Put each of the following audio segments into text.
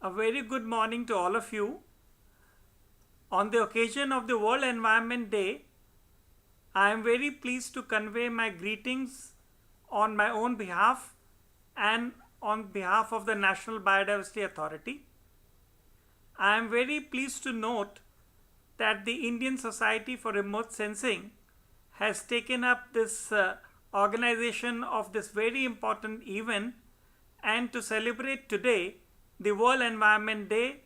A very good morning to all of you. On the occasion of the World Environment Day, I am very pleased to convey my greetings on my own behalf and on behalf of the National Biodiversity Authority. I am very pleased to note that the Indian Society for Remote Sensing has taken up this organization of this very important event and to celebrate today the World Environment Day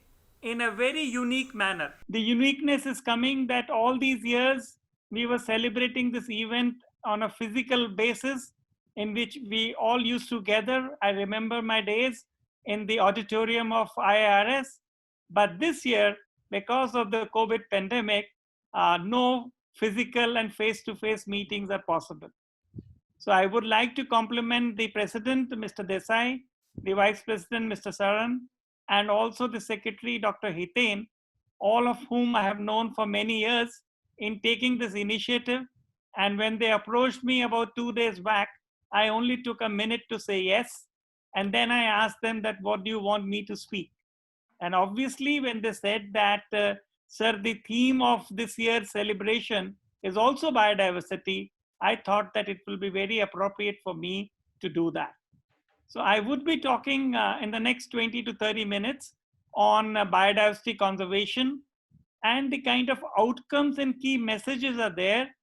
in a very unique manner. The uniqueness is coming that all these years we were celebrating this event on a physical basis in which we all used to gather. I remember my days in the auditorium of IIRS, but this year, because of the COVID pandemic, no physical and face-to-face meetings are possible. So I would like to compliment the President, Mr. Desai, the Vice President, Mr. Saran, and also the Secretary, Dr. Hiten, all of whom I have known for many years in taking this initiative. And when they approached me about 2 days back, I only took a minute to say yes. And then I asked them that, what do you want me to speak? And obviously, when they said that, sir, the theme of this year's celebration is also biodiversity, I thought that it will be very appropriate for me to do that. So I would be talking in the next 20 to 30 minutes on biodiversity conservation and the kind of outcomes and key messages are there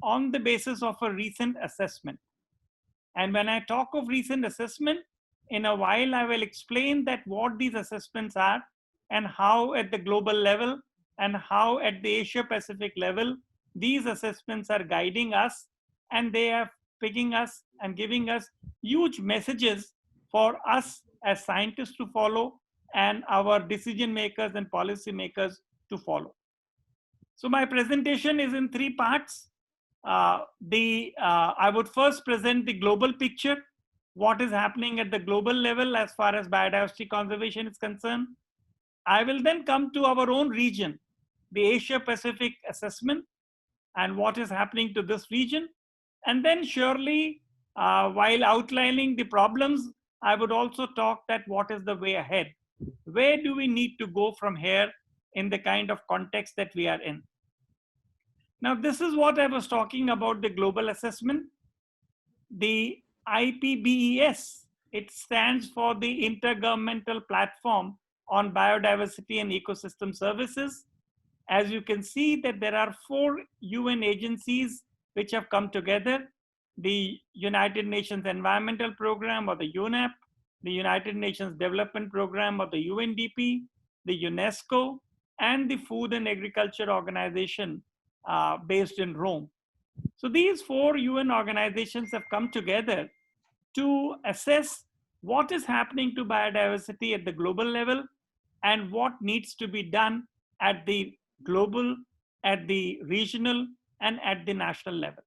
on the basis of a recent assessment. And when I talk of recent assessment, in a while I will explain that what these assessments are and how at the global level and how at the Asia Pacific level these assessments are guiding us, and they are picking us and giving us huge messages for us as scientists to follow and our decision makers and policy makers to follow. So my presentation is in 3 parts. I would first present the global picture, what is happening at the global level as far as biodiversity conservation is concerned. I will then come to our own region, the Asia Pacific assessment, and what is happening to this region. And then surely, while outlining the problems, I would also talk that what is the way ahead. Where do we need to go from here in the kind of context that we are in? Now, this is what I was talking about, the global assessment. The IPBES, it stands for the Intergovernmental Platform on Biodiversity and Ecosystem Services. As you can see that there are 4 UN agencies which have come together: the United Nations Environmental Program, or the UNEP, the United Nations Development Program, or the UNDP, the UNESCO, and the Food and Agriculture Organization based in Rome. So these 4 UN organizations have come together to assess what is happening to biodiversity at the global level and what needs to be done at the global, at the regional, and at the national level.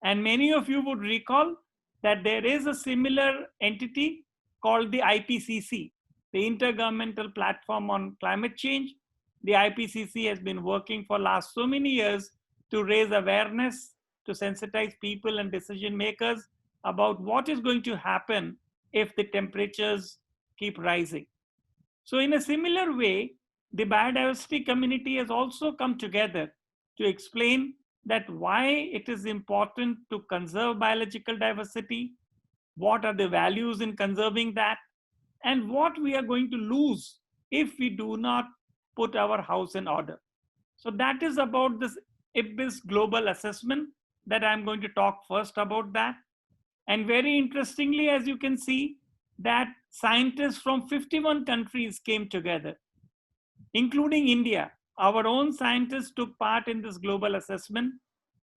And many of you would recall that there is a similar entity called the IPCC, the Intergovernmental Platform on Climate Change. The IPCC has been working for last so many years to raise awareness, to sensitize people and decision makers about what is going to happen if the temperatures keep rising. So in a similar way, the biodiversity community has also come together to explain that why it is important to conserve biological diversity, what are the values in conserving that, and what we are going to lose if we do not put our house in order. So that is about this IPBES global assessment that I'm going to talk first about that. And very interestingly, as you can see, that scientists from 51 countries came together, including India. Our own scientists took part in this global assessment,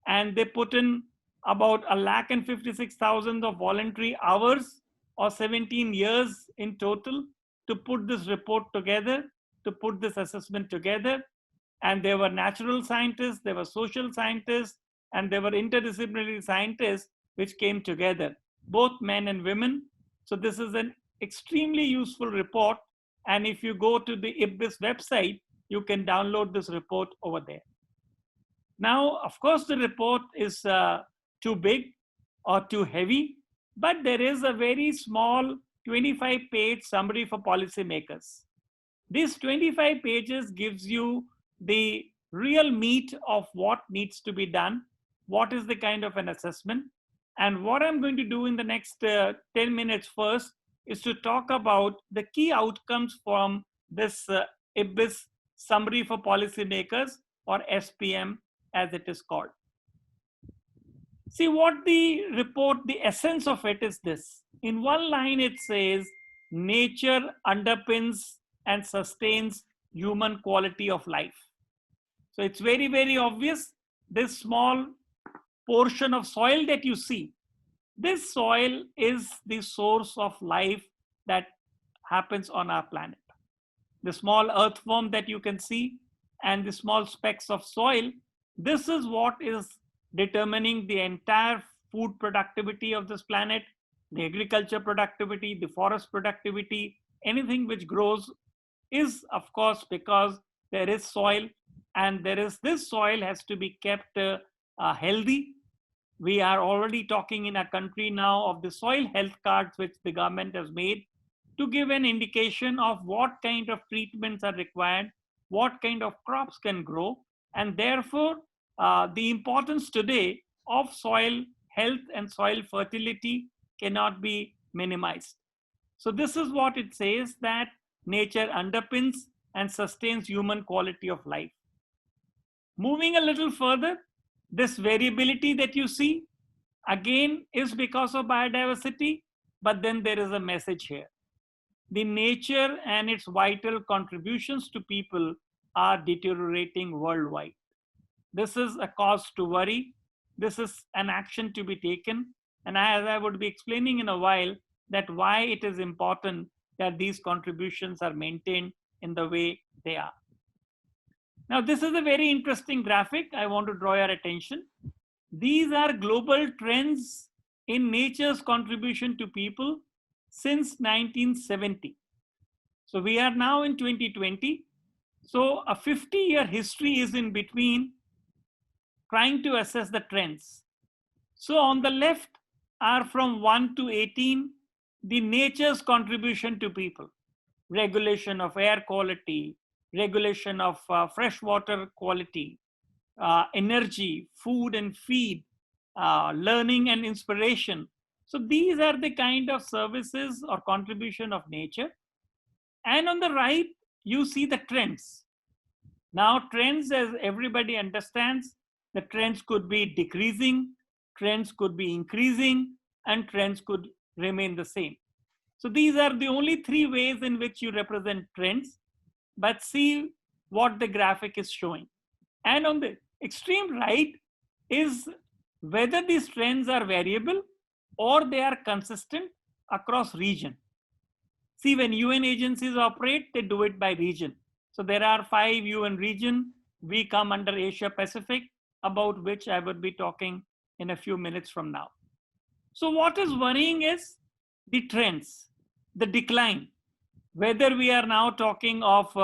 and they put in about 156,000 of voluntary hours, or 17 years in total, to put this report together, to put this assessment together. And there were natural scientists, there were social scientists, and there were interdisciplinary scientists which came together, both men and women. So this is an extremely useful report. And if you go to the IPBES website, you can download this report over there. Now, of course, the report is too big or too heavy, but there is a very small 25-page summary for policymakers. This 25 pages gives you the real meat of what needs to be done, what is the kind of an assessment. And what I'm going to do in the next 10 minutes first is to talk about the key outcomes from this IBIS summary for policymakers, or SPM as it is called. See what the report, the essence of it is this. In one line it says, nature underpins and sustains human quality of life. So it's very, very obvious. This small portion of soil that you see, this soil is the source of life that happens on our planet. The small earthworm that you can see and the small specks of soil, this is what is determining the entire food productivity of this planet, the agriculture productivity, the forest productivity. Anything which grows is, of course, because there is soil, and this soil has to be kept healthy. We are already talking in our country now of the soil health cards which the government has made to give an indication of what kind of treatments are required, what kind of crops can grow, and therefore the importance today of soil health and soil fertility cannot be minimized. So this is what it says, that nature underpins and sustains human quality of life. Moving a little further, this variability that you see again is because of biodiversity, but then there is a message here. The nature and its vital contributions to people are deteriorating worldwide. This is a cause to worry. This is an action to be taken. And as I would be explaining in a while, that why it is important that these contributions are maintained in the way they are. Now, this is a very interesting graphic. I want to draw your attention. These are global trends in nature's contribution to people since 1970. So we are now in 2020. So a 50-year history is in between trying to assess the trends. So on the left are from 1 to 18, the nature's contribution to people, regulation of air quality, regulation of freshwater quality, energy, food and feed, learning and inspiration. So these are the kind of services or contribution of nature. And on the right, you see the trends. Now trends, as everybody understands, the trends could be decreasing, trends could be increasing, and trends could remain the same. So these are the only three ways in which you represent trends, but see what the graphic is showing. And on the extreme right is whether these trends are variable or they are consistent across region. See, when UN agencies operate, they do it by region. So there are 5 UN regions. We come under Asia Pacific, about which I will be talking in a few minutes from now. So what is worrying is the trends, the decline, whether we are now talking of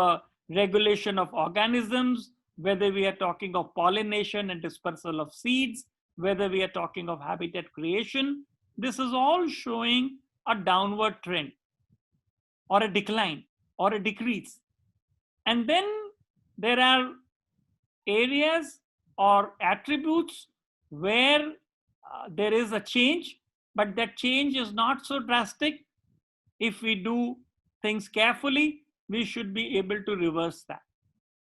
regulation of organisms, whether we are talking of pollination and dispersal of seeds, whether we are talking of habitat creation, this is all showing a downward trend or a decline or a decrease. And then there are areas or attributes where there is a change, but that change is not so drastic. If we do things carefully, we should be able to reverse that.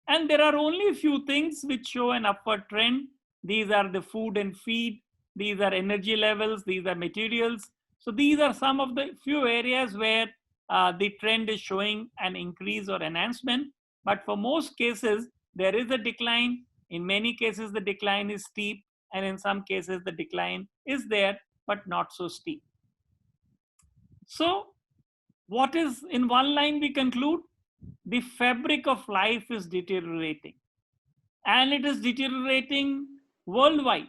And there are only a few things which show an upward trend. These are the food and feed, these are energy levels, these are materials. So these are some of the few areas where the trend is showing an increase or enhancement. But for most cases, there is a decline. In many cases, the decline is steep, and in some cases, the decline is there, but not so steep. So what is, in one line we conclude, the fabric of life is deteriorating, and it is deteriorating worldwide.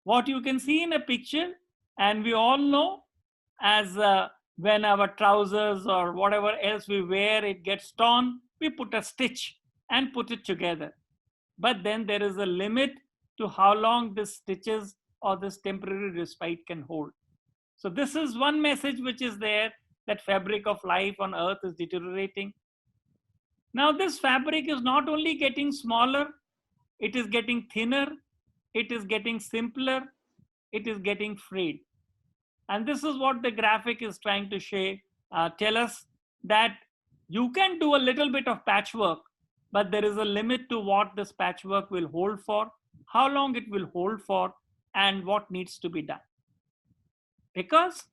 What you can see in a picture, and we all know, as when our trousers or whatever else we wear, it gets torn, we put a stitch and put it together. But then there is a limit to how long this stitches or this temporary respite can hold. So this is one message which is there, that fabric of life on Earth is deteriorating. Now, this fabric is not only getting smaller, it is getting thinner, it is getting simpler, it is getting frayed. And this is what the graphic is trying to tell us, that you can do a little bit of patchwork, but there is a limit to what this patchwork will hold for, how long it will hold for, and what needs to be done. Because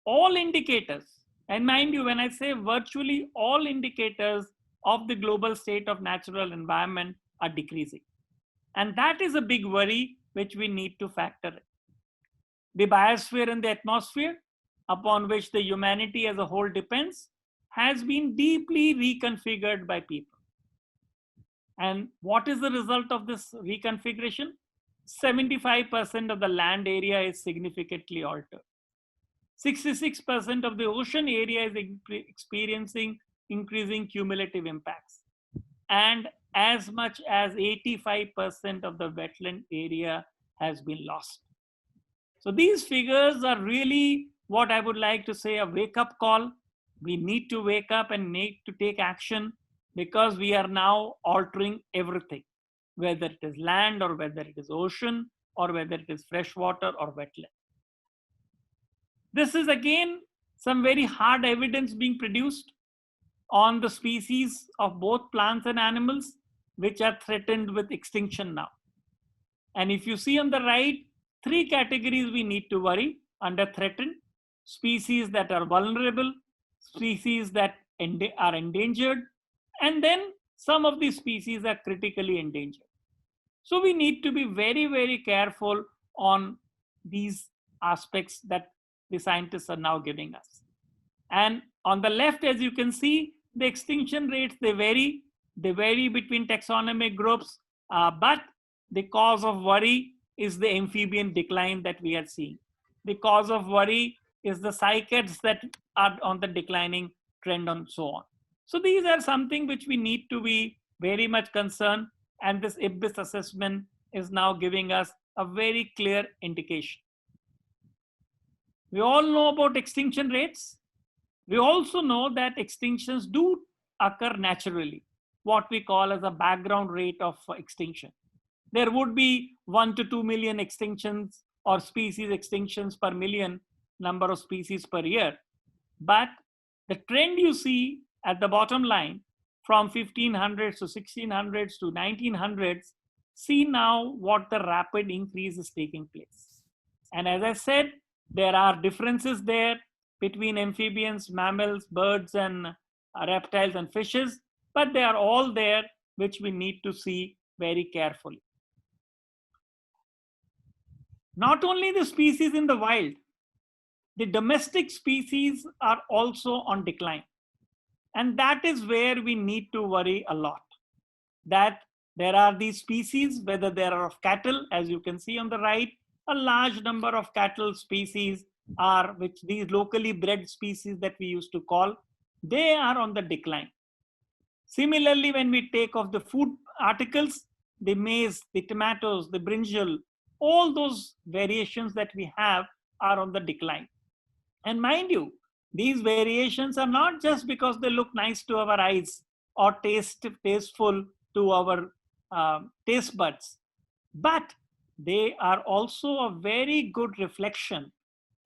all indicators, and mind you, when I say virtually all indicators of the global state of natural environment are decreasing. And that is a big worry which we need to factor in. The biosphere and the atmosphere, upon which the humanity as a whole depends, has been deeply reconfigured by people. And what is the result of this reconfiguration? 75% of the land area is significantly altered. 66% of the ocean area is experiencing increasing cumulative impacts. And as much as 85% of the wetland area has been lost. So these figures are really what I would like to say a wake-up call. We need to wake up and need to take action, because we are now altering everything, whether it is land or whether it is ocean or whether it is freshwater or wetland. This is again some very hard evidence being produced on the species of both plants and animals which are threatened with extinction now. And if you see on the right, 3 categories we need to worry under threatened: species that are vulnerable, species that are endangered, and then some of these species are critically endangered. So we need to be very, very careful on these aspects that the scientists are now giving us. And on the left, as you can see, the extinction rates, they vary between taxonomic groups, but the cause of worry is the amphibian decline that we are seeing. The cause of worry is the cycads that are on the declining trend and so on. So these are something which we need to be very much concerned, and this IPBES assessment is now giving us a very clear indication. We all know about extinction rates. We also know that extinctions do occur naturally, what we call as a background rate of extinction. There would be 1 to 2 million extinctions or species extinctions per million number of species per year. But the trend you see at the bottom line from 1500s to 1600s to 1900s, see now what the rapid increase is taking place. And as I said, there are differences there between amphibians, mammals, birds, and reptiles and fishes, but they are all there, which we need to see very carefully. Not only the species in the wild, the domestic species are also on decline. And that is where we need to worry a lot. That there are these species, whether they are of cattle, as you can see on the right, a large number of cattle species are, which these locally bred species that we used to call, they are on the decline. Similarly, when we take of the food articles, the maize, the tomatoes, the brinjal, all those variations that we have are on the decline. And mind you, these variations are not just because they look nice to our eyes or tasteful to our taste buds, but they are also a very good reflection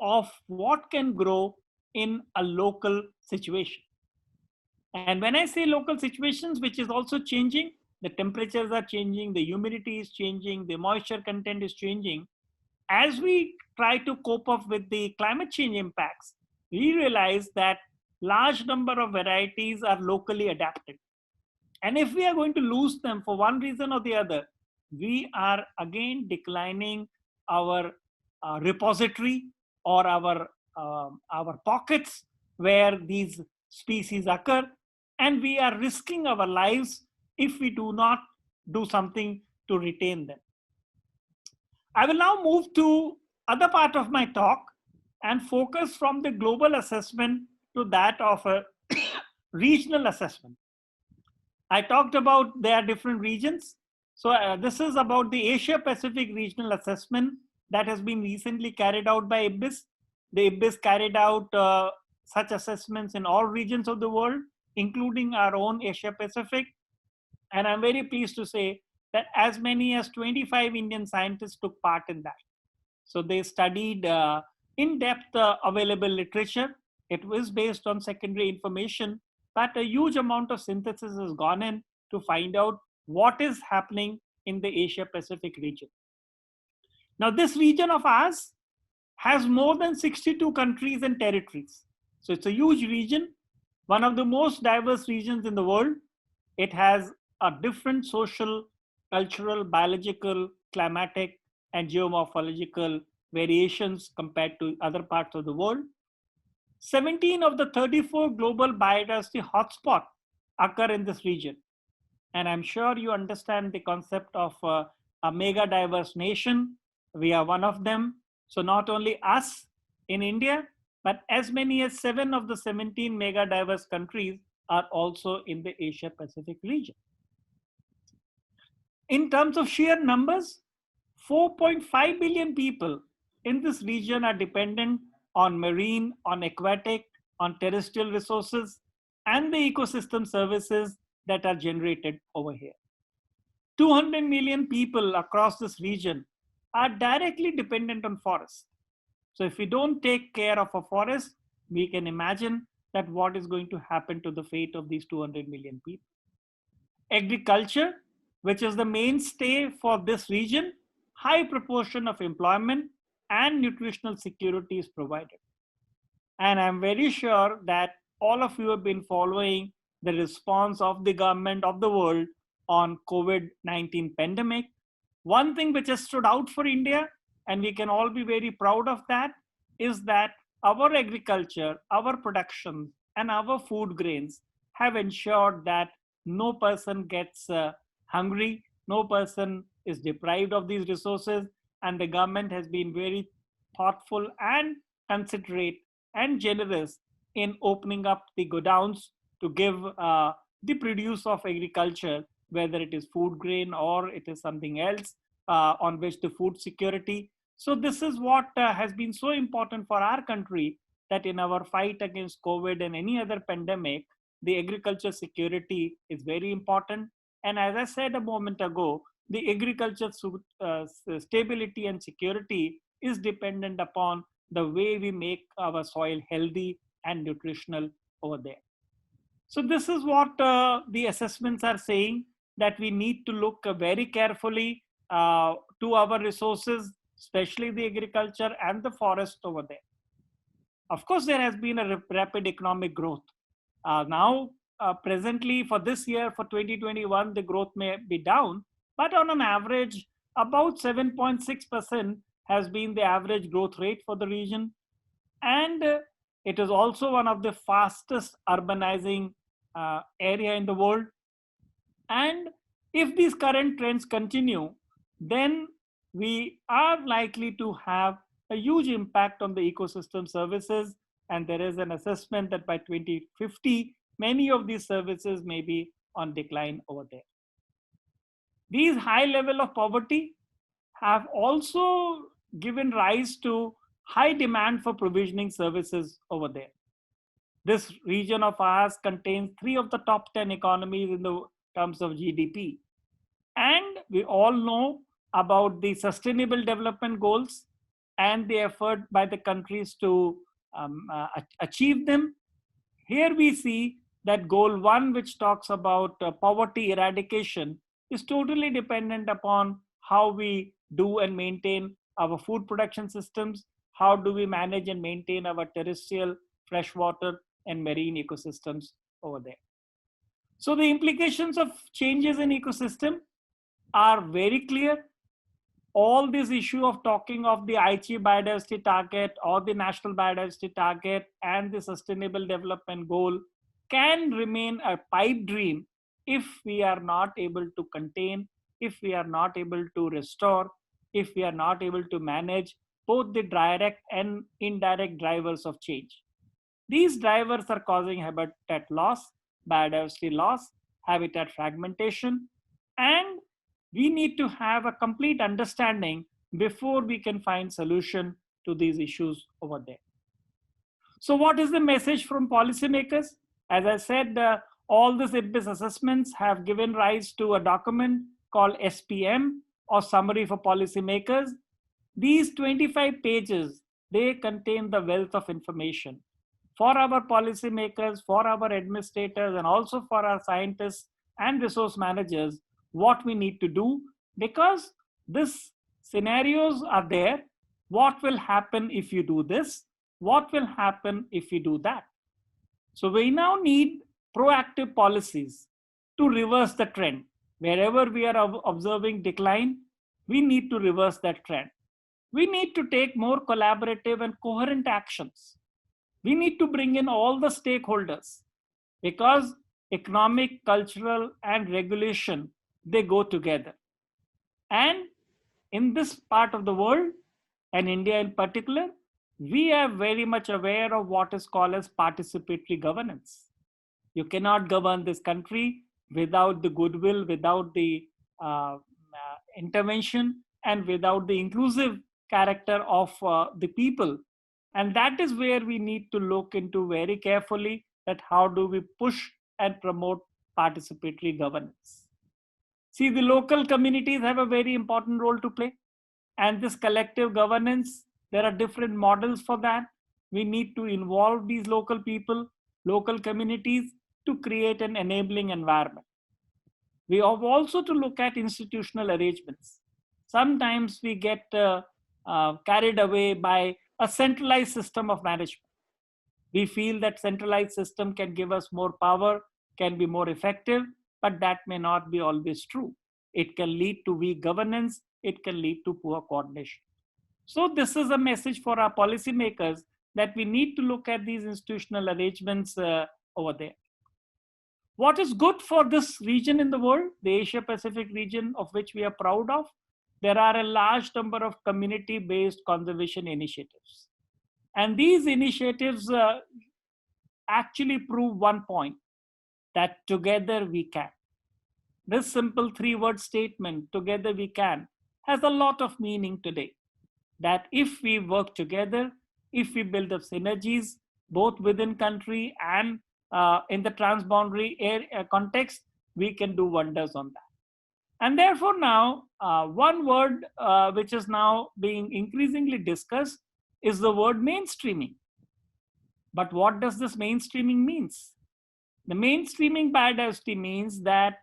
of what can grow in a local situation. And when I say local situations, which is also changing, the temperatures are changing, the humidity is changing, the moisture content is changing. As we try to cope up with the climate change impacts, we realize that large number of varieties are locally adapted. And if we are going to lose them for one reason or the other, we are again declining our repository or our pockets where these species occur, and we are risking our lives if we do not do something to retain them. I will now move to other part of my talk and focus from the global assessment to that of a regional assessment. I talked about there are different regions. So this is about the Asia Pacific regional assessment that has been recently carried out by IPBES. The IPBES carried out such assessments in all regions of the world, including our own Asia Pacific. And I'm very pleased to say that as many as 25 Indian scientists took part in that. So they studied in-depth available literature. It was based on secondary information, but a huge amount of synthesis has gone in to find out what is happening in the Asia Pacific region. Now, this region of ours has more than 62 countries and territories. So it's a huge region, one of the most diverse regions in the world. It has a different social, cultural, biological, climatic, and geomorphological variations compared to other parts of the world. 17 of the 34 global biodiversity hotspots occur in this region. And I'm sure you understand the concept of a mega diverse nation. We are one of them. So not only us in India, but as many as 7 of the 17 mega diverse countries are also in the Asia Pacific region. In terms of sheer numbers, 4.5 billion people in this region are dependent on marine, on aquatic, on terrestrial resources, and the ecosystem services that are generated over here. 200 million people across this region are directly dependent on forests. So if we don't take care of a forest, we can imagine that what is going to happen to the fate of these 200 million people. Agriculture, which is the mainstay for this region, high proportion of employment and nutritional security is provided. And I'm very sure that all of you have been following the response of the government of the world on COVID-19 pandemic. One thing which has stood out for India, and we can all be very proud of that, is that our agriculture, our production, and our food grains have ensured that no person gets hungry, no person is deprived of these resources, and the government has been very thoughtful and considerate and generous in opening up the godowns to give the produce of agriculture, whether it is food grain or it is something else on which the food security. So this is what has been so important for our country, that in our fight against COVID and any other pandemic, the agriculture security is very important. And as I said a moment ago, the agriculture stability and security is dependent upon the way we make our soil healthy and nutritional over there. So this is what the assessments are saying, that we need to look very carefully to our resources, especially the agriculture and the forest over there. Of course, there has been a rapid economic growth. Now, presently for this year, for 2021, the growth may be down, but on an average, about 7.6% has been the average growth rate for the region. And it is also one of the fastest urbanizing area in the world. And if these current trends continue, then we are likely to have a huge impact on the ecosystem services. And there is an assessment that by 2050, many of these services may be on decline over there. These high level of poverty have also given rise to high demand for provisioning services over there. This region of ours contains 3 of the top 10 economies in the terms of GDP. And we all know about the sustainable development goals and the effort by the countries to achieve them. Here we see that goal 1, which talks about poverty eradication, is totally dependent upon how we do and maintain our food production systems, how do we manage and maintain our terrestrial, freshwater, and marine ecosystems over there. So the implications of changes in ecosystem are very clear. All this issue of talking of the Aichi biodiversity target or the national biodiversity target and the sustainable development goal can remain a pipe dream if we are not able to contain, if we are not able to restore, if we are not able to manage both the direct and indirect drivers of change. These drivers are causing habitat loss, biodiversity loss, habitat fragmentation, and we need to have a complete understanding before we can find solution to these issues over there. So what is the message from policymakers? As I said, all these IPBES assessments have given rise to a document called SPM, or Summary for Policymakers. These 25 pages, they contain the wealth of information for our policymakers, for our administrators, and also for our scientists and resource managers, what we need to do, because these scenarios are there. What will happen if you do this? What will happen if you do that? So we now need proactive policies to reverse the trend. Wherever we are observing decline, we need to reverse that trend. We need to take more collaborative and coherent actions. We need to bring in all the stakeholders, because economic, cultural, and regulation, they go together. And in this part of the world, and India in particular, we are very much aware of what is called as participatory governance. You cannot govern this country without the goodwill, without the intervention, and without the inclusive character of the people. And that is where we need to look into very carefully, that how do we push and promote participatory governance. See, the local communities have a very important role to play. And this collective governance, there are different models for that. We need to involve these local people, local communities, to create an enabling environment. We have also to look at institutional arrangements. Sometimes we get carried away by a centralized system of management. We feel that centralized system can give us more power, can be more effective, but that may not be always true. It can lead to weak governance. It can lead to poor coordination. So this is a message for our policymakers, that we need to look at these institutional arrangements over there. What is good for this region in the world, the Asia Pacific region, of which we are proud of? There are a large number of community-based conservation initiatives. And these initiatives actually prove one point, that together we can. This simple three-word statement, together we can, has a lot of meaning today. That if we work together, if we build up synergies, both within country and in the transboundary context, we can do wonders on that. And therefore now, one word which is now being increasingly discussed is the word mainstreaming. But what does this mainstreaming means? The mainstreaming biodiversity means that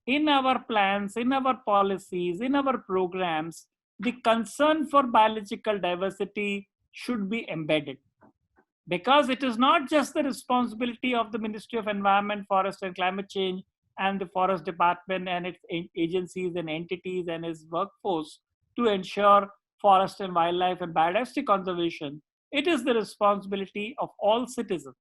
in our plans, in our policies, in our programs, the concern for biological diversity should be embedded. Because it is not just the responsibility of the Ministry of Environment, Forest and Climate Change and the Forest Department and its agencies and entities and its workforce to ensure forest and wildlife and biodiversity conservation. It is the responsibility of all citizens.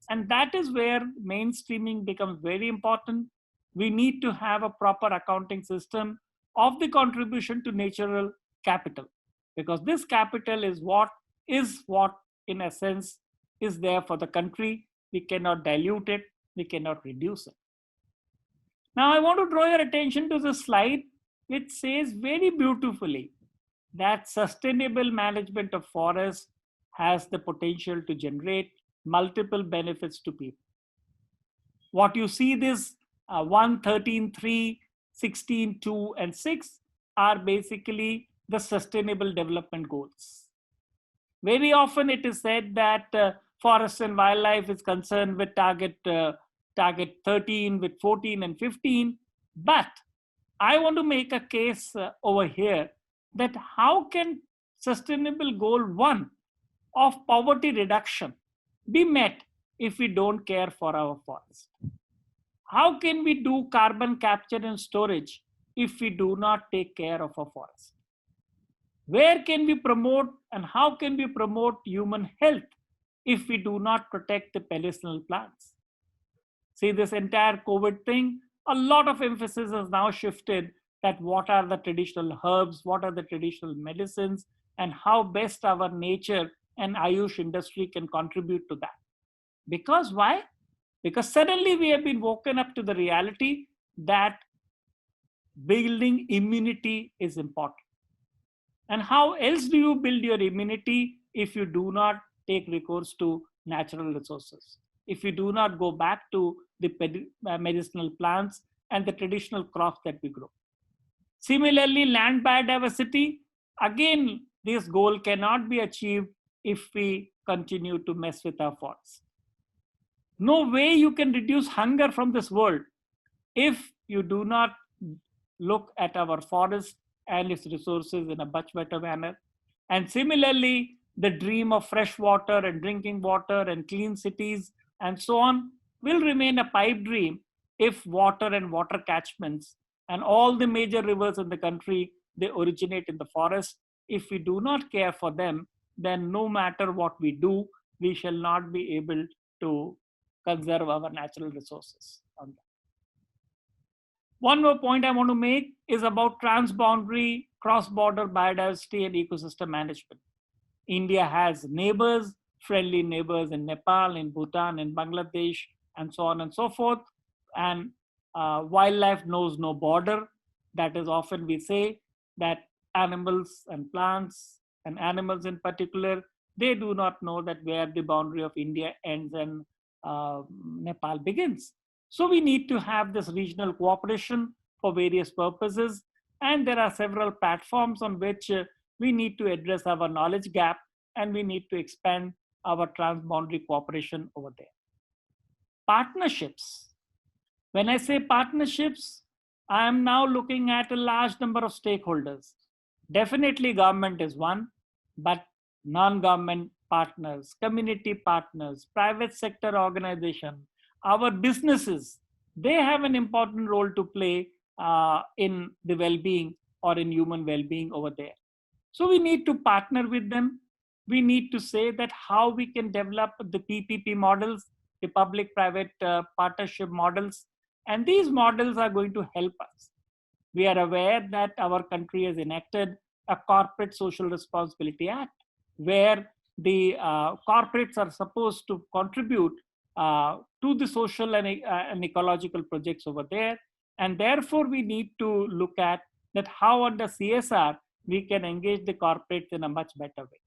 And that is where mainstreaming becomes very important. We need to have a proper accounting system of the contribution to natural capital, because this capital is what in essence is there for the country. We cannot dilute it, we cannot reduce it. Now I want to draw your attention to the slide which says very beautifully that sustainable management of forests has the potential to generate multiple benefits to people. What you see, this 1, 13, 3, 16, 2, and 6 are basically the sustainable development goals. Very often it is said that forest and wildlife is concerned with target 13, with 14 and 15. But I want to make a case over here that how can sustainable goal 1 of poverty reduction be met if we don't care for our forest? How can we do carbon capture and storage if we do not take care of our forest? Where can we promote and how can we promote human health if we do not protect the medicinal plants? See, this entire COVID thing, a lot of emphasis has now shifted that what are the traditional herbs, what are the traditional medicines, and how best our nature and Ayush industry can contribute to that. Because why? Because suddenly we have been woken up to the reality that building immunity is important. And how else do you build your immunity if you do not take recourse to natural resources, if we do not go back to the medicinal plants and the traditional crops that we grow. Similarly, land biodiversity, again, this goal cannot be achieved if we continue to mess with our forests. No way you can reduce hunger from this world if you do not look at our forest and its resources in a much better manner. And similarly, the dream of fresh water and drinking water and clean cities and so on will remain a pipe dream if water and water catchments and all the major rivers in the country, they originate in the forest. If we do not care for them, then no matter what we do, we shall not be able to conserve our natural resources. One more point I want to make is about transboundary, cross-border biodiversity and ecosystem management. India has neighbors, friendly neighbors in Nepal, in Bhutan, in Bangladesh, and so on and so forth. And wildlife knows no border. That is, often we say that animals and plants and animals in particular, they do not know that where the boundary of India ends and Nepal begins. So we need to have this regional cooperation for various purposes. And there are several platforms on which we need to address our knowledge gap and we need to expand our transboundary cooperation over there. Partnerships. When I say partnerships, I am now looking at a large number of stakeholders. Definitely government is one, but non-government partners, community partners, private sector organization, our businesses, they have an important role to play in the well-being or in human well-being over there. So we need to partner with them. We need to say that how we can develop the PPP models, the public-private partnership models, and these models are going to help us. We are aware that our country has enacted a Corporate Social Responsibility Act, where the corporates are supposed to contribute to the social and ecological projects over there. And therefore, we need to look at that how under CSR, we can engage the corporates in a much better way.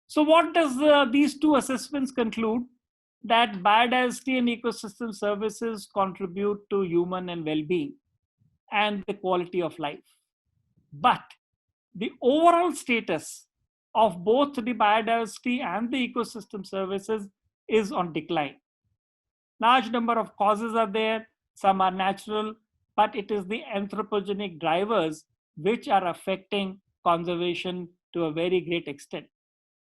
So what does these two assessments conclude? That biodiversity and ecosystem services contribute to human and well-being and the quality of life. But the overall status of both the biodiversity and the ecosystem services is on decline. Large number of causes are there, some are natural, but it is the anthropogenic drivers which are affecting conservation to a very great extent.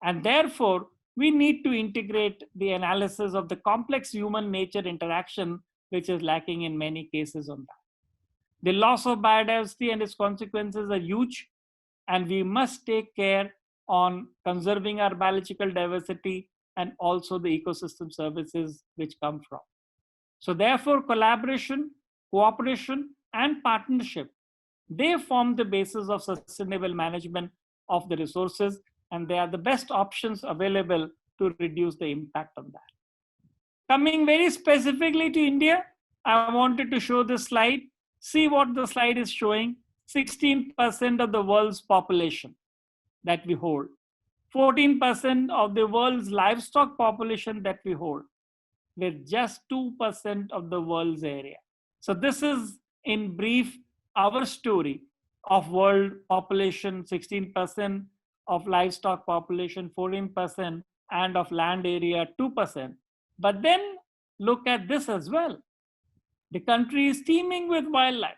And therefore, we need to integrate the analysis of the complex human nature interaction, which is lacking in many cases on that. The loss of biodiversity and its consequences are huge, and we must take care on conserving our biological diversity and also the ecosystem services which come from. So therefore, collaboration, cooperation, and partnership, they form the basis of sustainable management of the resources, and they are the best options available to reduce the impact on that. Coming very specifically to India, I wanted to show this slide. See what the slide is showing. 16% of the world's population that we hold. 14% of the world's livestock population that we hold, with just 2% of the world's area. So this is, in brief, our story of world population, 16%, of livestock population, 14%, and of land area, 2%. But then look at this as well. The country is teeming with wildlife.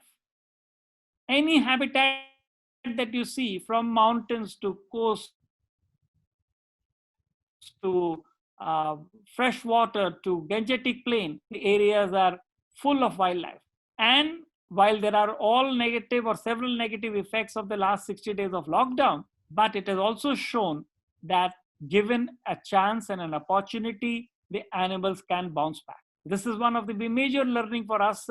Any habitat that you see, from mountains to coast to freshwater to Gangetic Plain, the areas are full of wildlife. And while there are all negative or several negative effects of the last 60 days of lockdown, but it has also shown that given a chance and an opportunity, the animals can bounce back. This is one of the major learning for us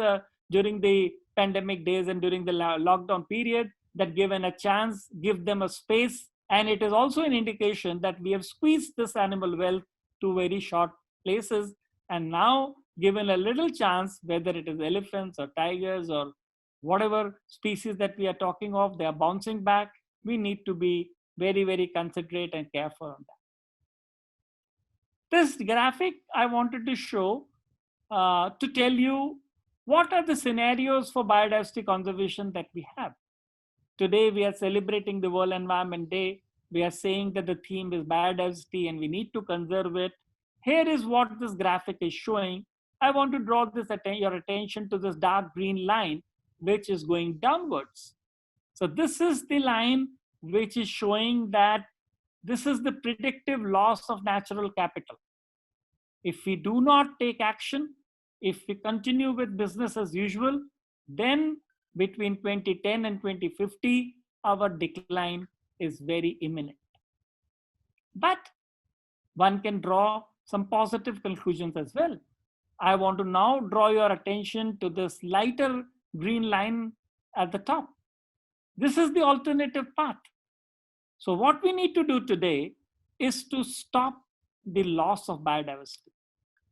during the pandemic days and during the lockdown period, that given a chance, give them a space. And it is also an indication that we have squeezed this animal wealth to very short places. And now, given a little chance, whether it is elephants or tigers or whatever species that we are talking of, they are bouncing back. We need to be very, very considerate and careful on that. This graphic I wanted to show to tell you what are the scenarios for biodiversity conservation that we have. Today, we are celebrating the World Environment Day. We are saying that the theme is biodiversity and we need to conserve it. Here is what this graphic is showing. I want to draw your attention to this dark green line, which is going downwards. So this is the line which is showing that this is the predictive loss of natural capital. If we do not take action, if we continue with business as usual, then between 2010 and 2050, our decline is very imminent. But one can draw some positive conclusions as well. I want to now draw your attention to this lighter green line at the top. This is the alternative path. So what we need to do today is to stop the loss of biodiversity.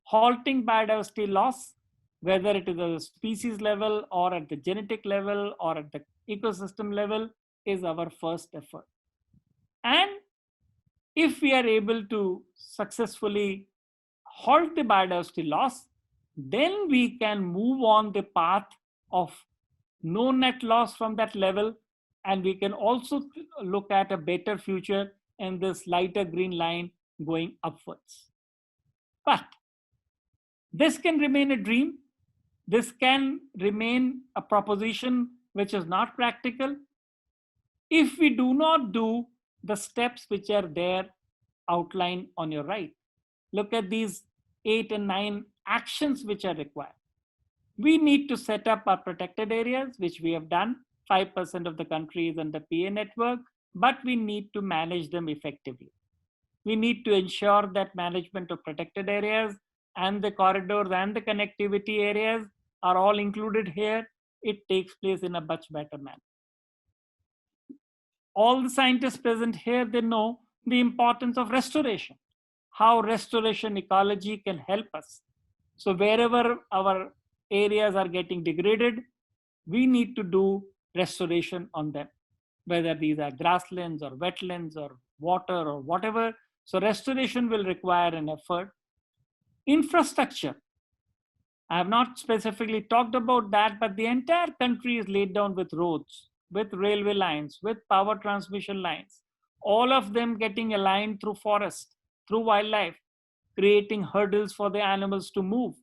Halting biodiversity loss, whether it is at the species level or at the genetic level or at the ecosystem level, is our first effort. And if we are able to successfully halt the biodiversity loss, then we can move on the path of no net loss from that level, and we can also look at a better future in this lighter green line going upwards. But this can remain a dream. This can remain a proposition which is not practical if we do not do the steps which are there outlined on your right. Look at these 8 and 9 actions which are required. We need to set up our protected areas, which we have done. 5% of the country is under PA network, but we need to manage them effectively. We need to ensure that management of protected areas and the corridors and the connectivity areas are all included here. It takes place in a much better manner. All the scientists present here, they know the importance of restoration, how restoration ecology can help us. So wherever our areas are getting degraded, we need to do restoration on them, whether these are grasslands or wetlands or water or whatever. So restoration will require an effort. Infrastructure. I have not specifically talked about that, but the entire country is laid down with roads, with railway lines, with power transmission lines, all of them getting aligned through forest, through wildlife, creating hurdles for the animals to move.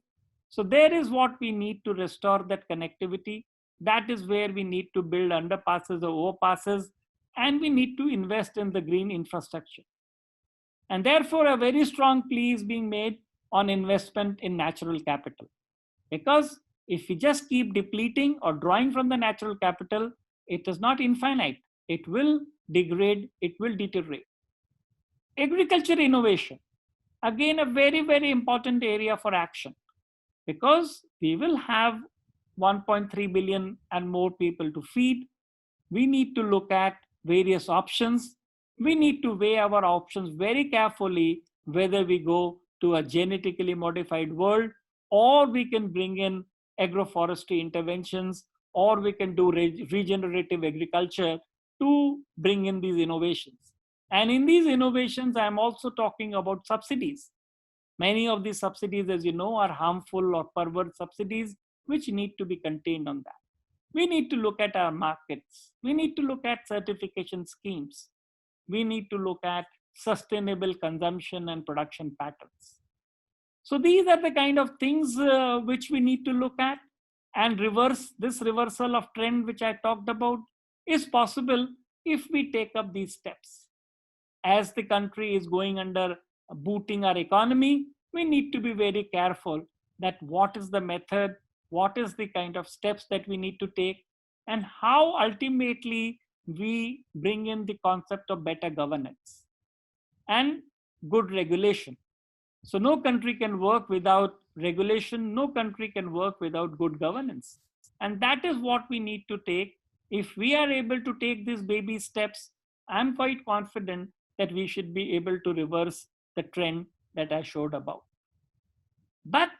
So there is what we need to restore that connectivity. That is where we need to build underpasses or overpasses, and we need to invest in the green infrastructure. And therefore, a very strong plea is being made on investment in natural capital. Because if we just keep depleting or drawing from the natural capital, it is not infinite. It will degrade, it will deteriorate. Agriculture innovation, again, a very, very important area for action, because we will have 1.3 billion and more people to feed. We need to look at various options. We need to weigh our options very carefully, whether we go to a genetically modified world, or we can bring in agroforestry interventions, or we can do regenerative agriculture to bring in these innovations. And in these innovations, I'm also talking about subsidies. Many of these subsidies, as you know, are harmful or perverse subsidies, which need to be contained on that. We need to look at our markets. We need to look at certification schemes. We need to look at sustainable consumption and production patterns. So these are the kind of things which we need to look at, and this reversal of trend which I talked about is possible if we take up these steps. As the country is going under booting our economy, we need to be very careful that what is the method, what is the kind of steps that we need to take, and how ultimately we bring in the concept of better governance and good regulation. So no country can work without regulation, no country can work without good governance. And that is what we need to take. If we are able to take these baby steps, I'm quite confident that we should be able to reverse the trend that I showed about. But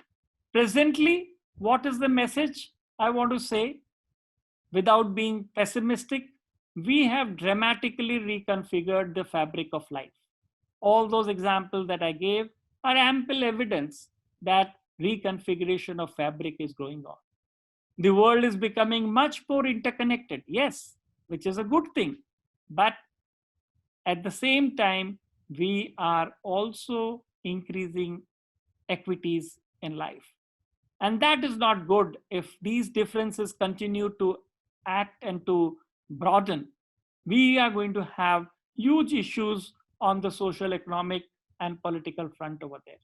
presently, what is the message I want to say? Without being pessimistic, we have dramatically reconfigured the fabric of life. All those examples that I gave, are ample evidence that reconfiguration of fabric is going on. The world is becoming much more interconnected, yes, which is a good thing. But at the same time, we are also increasing equities in life. And that is not good if these differences continue to act and to broaden. We are going to have huge issues on the social, economic, and political front over there.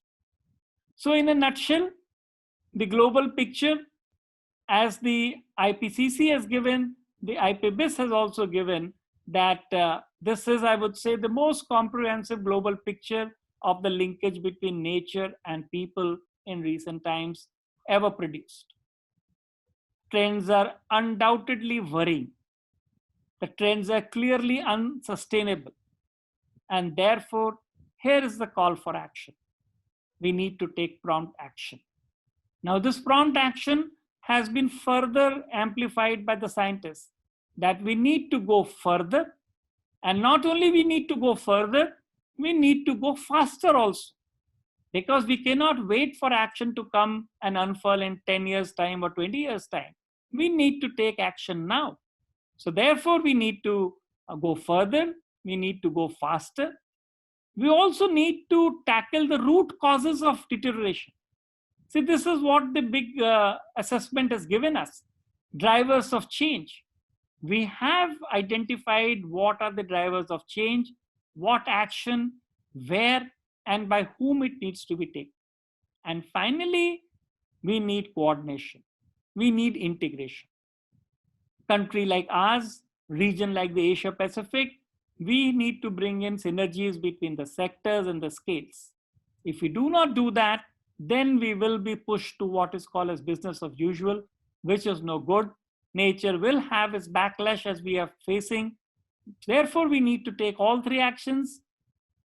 So, in a nutshell, the global picture, as the IPCC has given, the IPBIS has also given, that this is, I would say, the most comprehensive global picture of the linkage between nature and people in recent times ever produced. Trends are undoubtedly worrying. The trends are clearly unsustainable. And therefore, here is the call for action. We need to take prompt action. Now, this prompt action has been further amplified by the scientists that we need to go further. And not only we need to go further, we need to go faster also. Because we cannot wait for action to come and unfurl in 10 years' time or 20 years' time. We need to take action now. So therefore, we need to go further. We need to go faster. We also need to tackle the root causes of deterioration. See, this is what the big assessment has given us. Drivers of change. We have identified what are the drivers of change, what action, where, and by whom it needs to be taken. And finally, we need coordination. We need integration. Country like ours, region like the Asia Pacific, we need to bring in synergies between the sectors and the scales. If we do not do that, then we will be pushed to what is called as business of usual, which is no good. Nature will have its backlash as we are facing. Therefore, we need to take all three actions: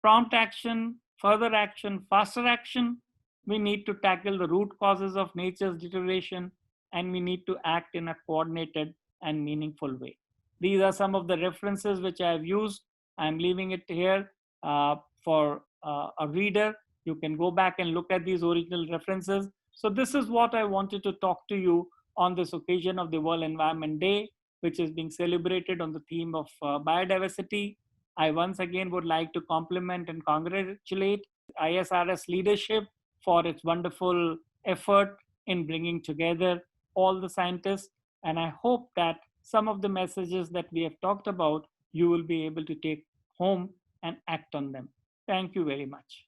prompt action, further action, faster action. We need to tackle the root causes of nature's deterioration, and we need to act in a coordinated and meaningful way. These are some of the references which I have used. I'm leaving it here for a reader. You can go back and look at these original references. So this is what I wanted to talk to you on this occasion of the World Environment Day, which is being celebrated on the theme of biodiversity. I once again would like to compliment and congratulate ISRS leadership for its wonderful effort in bringing together all the scientists. And I hope that some of the messages that we have talked about, you will be able to take home and act on them. Thank you very much.